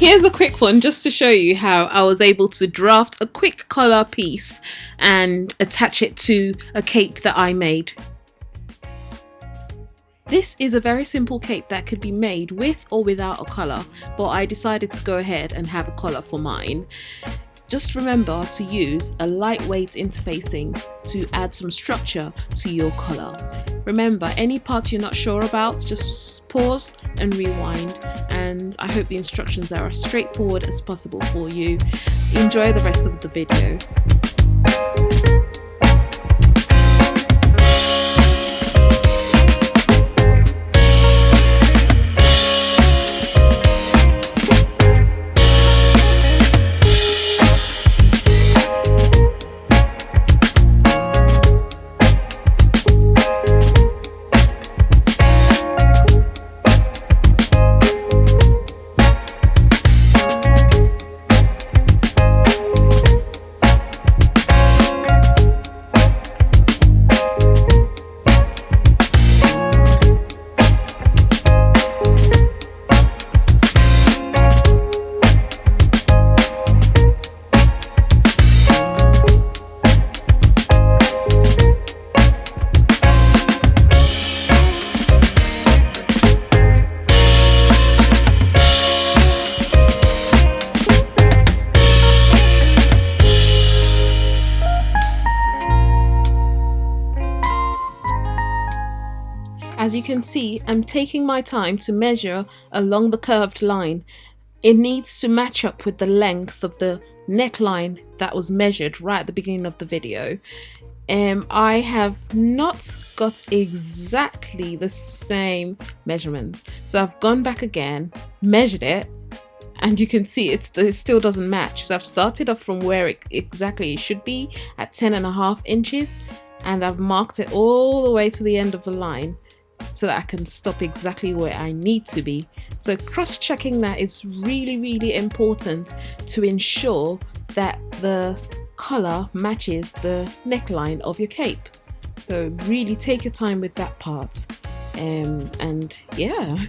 here's a quick one just to show you how I was able to draft a quick collar piece and attach it to a cape that I made. This is a very simple cape that could be made with or without a collar, but I decided to go ahead and have a collar for mine. Just remember to use a lightweight interfacing to add some structure to your collar. Remember, any part you're not sure about, just pause and rewind, and I hope the instructions are as straightforward as possible for you. Enjoy the rest of the video. As you can see, I'm taking my time to measure along the curved line. It needs to match up with the length of the neckline that was measured right at the beginning of the video. I have not got exactly the same measurement, so I've gone back again, measured it, and you can see it still doesn't match. So I've started off from where it exactly should be at 10.5 inches, and I've marked it all the way to the end of the line so that I can stop exactly where I need to be. So cross-checking that is really important to ensure that the collar matches the neckline of your cape. So really take your time with that part, and yeah.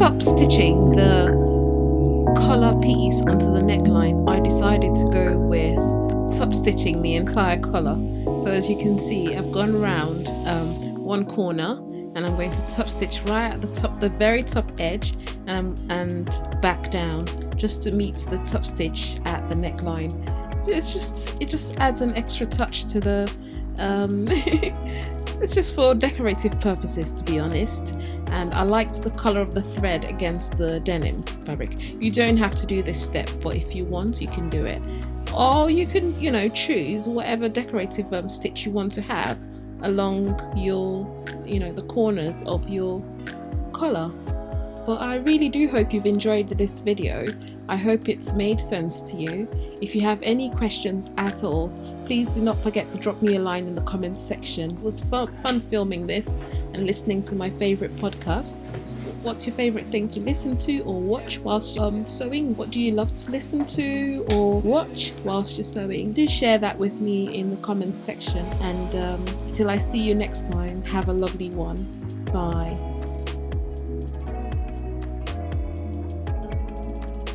top stitching the collar piece onto the neckline, I decided to go with top stitching the entire collar. So as you can see, I've gone around one corner, and I'm going to top stitch right at the top, the very top edge, and back down just to meet the top stitch at the neckline. It just adds an extra touch to the it's just for decorative purposes, to be honest, and I liked the color of the thread against the denim fabric. You don't have to do this step, but if you want, you can do it, or you can, you know, choose whatever decorative stitch you want to have along your, you know, the corners of your collar. But I really do hope you've enjoyed this video. I hope it's made sense to you. If you have any questions at all, please do not forget to drop me a line in the comments section. It was fun filming this and listening to my favorite podcast. What's your favorite thing to listen to or watch whilst you're sewing? What do you love to listen to or watch whilst you're sewing? Do share that with me in the comments section, and till I see you next time, have a lovely one. Bye.